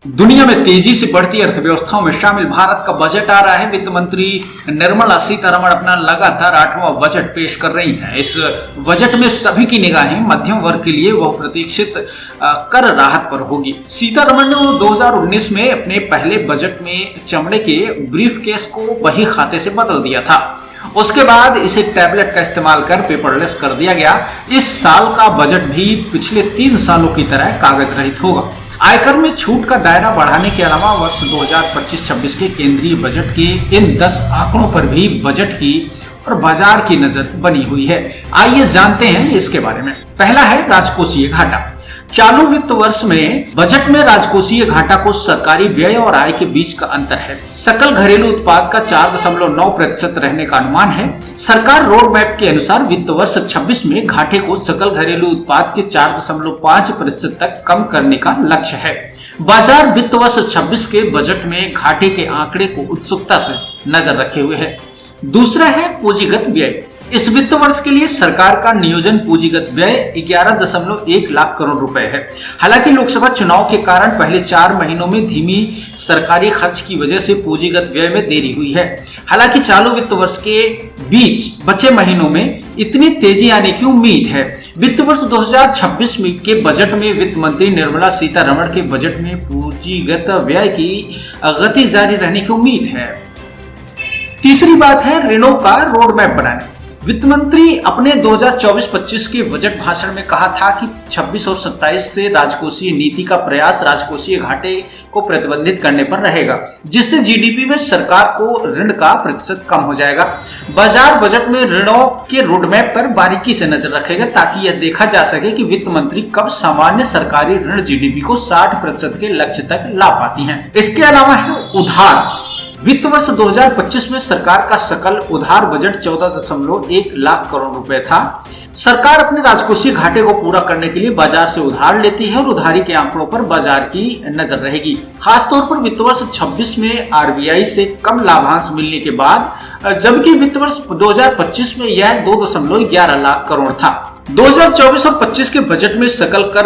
दुनिया में तेजी से बढ़ती अर्थव्यवस्थाओं में शामिल भारत का बजट आ रहा है। वित्त मंत्री निर्मला सीतारमण अपना लगातार 8वां बजट पेश कर रही हैं। इस बजट में सभी की निगाहें मध्यम वर्ग के लिए वह प्रतीक्षित कर राहत पर होगी। सीतारमण ने 2019 में अपने पहले बजट में चमड़े के ब्रीफकेस को बही खाते से बदल दिया था। उसके बाद इसे टैबलेट का इस्तेमाल कर पेपरलेस कर दिया गया। इस साल का बजट भी पिछले 3 सालों की तरह कागज रहित होगा। आयकर में छूट का दायरा बढ़ाने के अलावा वर्ष 2025-26 के केंद्रीय बजट के इन 10 आंकड़ों पर भी बजट की और बाजार की नजर बनी हुई है। आइए जानते हैं इसके बारे में। पहला है राजकोषीय घाटा। चालू वित्त वर्ष में बजट में राजकोषीय घाटा को सरकारी व्यय और आय के बीच का अंतर है। सकल घरेलू उत्पाद का 4.9% रहने का अनुमान है। सरकार रोड मैप के अनुसार वित्त वर्ष 26 में घाटे को सकल घरेलू उत्पाद के 4.5% तक कम करने का लक्ष्य है। बाजार वित्त वर्ष 26 के बजट में घाटे के आंकड़े को उत्सुकता से नजर रखे हुए है। दूसरा है पूंजीगत व्यय। इस वित्त वर्ष के लिए सरकार का नियोजन पूंजीगत व्यय 11.1 लाख करोड़ रुपए है। हालांकि लोकसभा चुनाव के कारण पहले 4 महीनों में धीमी सरकारी खर्च की वजह से पूंजीगत व्यय में देरी हुई है। हालांकि चालू वित्त वर्ष के बीच बचे महीनों में इतनी तेजी आने की उम्मीद है। वित्त वर्ष 2026 के बजट में वित्त मंत्री निर्मला सीतारमण के बजट में पूंजीगत व्यय की गति जारी रहने की उम्मीद है। तीसरी बात है ऋणों का रोड मैप बनाने। वित्त मंत्री अपने 2024-25 के बजट भाषण में कहा था कि 26 और 27 से राजकोषीय नीति का प्रयास राजकोषीय घाटे को प्रतिबंधित करने पर रहेगा, जिससे जीडीपी में सरकार को ऋण का प्रतिशत कम हो जाएगा। बाजार बजट में ऋणों के रोडमैप पर बारीकी से नजर रखेगा ताकि यह देखा जा सके कि वित्त मंत्री कब सामान्य सरकारी ऋण जीडीपी को 60% के लक्ष्य तक ला पाती है। इसके अलावा है उधार। वित्त वर्ष 2025 में सरकार का सकल उधार बजट 14.1 लाख करोड़ रुपए था। सरकार अपने राजकोषीय घाटे को पूरा करने के लिए बाजार से उधार लेती है और उधारी के आंकड़ों पर बाजार की नजर रहेगी। खासतौर पर वित्त वर्ष 26 में आरबीआई से कम लाभांश मिलने के बाद, जबकि वित्त वर्ष 2025 में यह 2.11 लाख करोड़ था। 2024 और 25 के बजट में सकल कर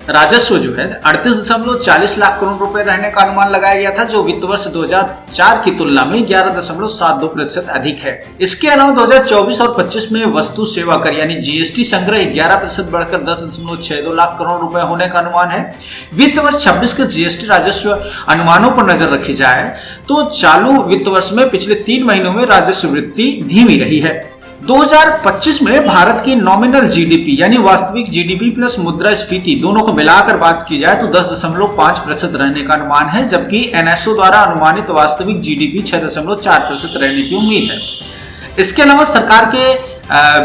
राजस्व जो है 38.40 लाख करोड़ रुपए रहने का अनुमान लगाया गया था, जो वित्त वर्ष 2004 की तुलना में 11.72% अधिक है। इसके अलावा 2024 और 25 में वस्तु सेवा कर यानी जीएसटी संग्रह 11% बढ़कर 10.62 लाख करोड़ रुपए होने का अनुमान है। वित्त वर्ष 26 के जीएसटी राजस्व अनुमानों पर नजर रखी जाए तो चालू वित्त वर्ष में पिछले 3 महीनों में राजस्व वृद्धि धीमी रही है। 2025 में भारत की नॉमिनल जीडीपी यानी वास्तविक जीडीपी प्लस मुद्रास्फीति दोनों को मिलाकर बात की जाए तो 10.5% रहने का अनुमान है, जबकि एनएसओ द्वारा अनुमानित वास्तविक जीडीपी 6.4% रहने की उम्मीद है। इसके अलावा सरकार के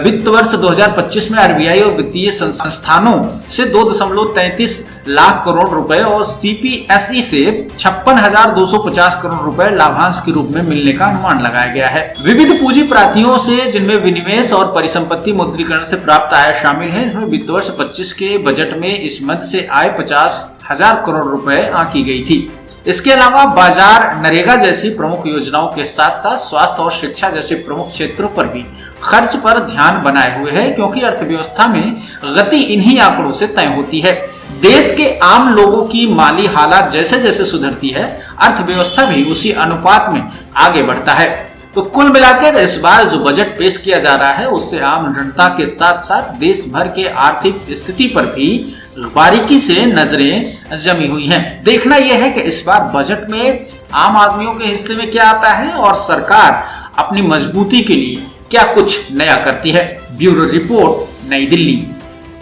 वित्त वर्ष 2025 में आरबीआई और वित्तीय संस्थानों से 2.33 लाख करोड़ रुपए और सीपीएसई से 56,250 करोड़ रुपए लाभांश के रूप में मिलने का अनुमान लगाया गया है। विविध पूंजी प्राप्तियों से जिनमें विनिवेश और परिसंपत्ति मुद्रीकरण से प्राप्त आय शामिल है, इसमें वित्त वर्ष 25 के बजट में इस मद से आय 50,000 करोड़ रुपए आंकी गई थी। इसके अलावा बाजार नरेगा जैसी प्रमुख योजनाओं के साथ साथ स्वास्थ्य और शिक्षा जैसे प्रमुख क्षेत्रों पर भी खर्च पर ध्यान बनाए हुए है, क्योंकि अर्थव्यवस्था में गति इन्हीं आंकड़ों से तय होती है। देश के आम लोगों की माली हालात जैसे जैसे सुधरती है, अर्थव्यवस्था भी उसी अनुपात में आगे बढ़ता है। तो कुल मिलाकर इस बार जो बजट पेश किया जा रहा है उससे आम जनता के साथ साथ देश भर के आर्थिक स्थिति पर भी बारीकी से नजरें जमी हुई हैं। देखना यह है कि इस बार बजट में आम आदमियों के हिस्से में क्या आता है और सरकार अपनी मजबूती के लिए क्या कुछ नया करती है। ब्यूरो रिपोर्ट, नई दिल्ली।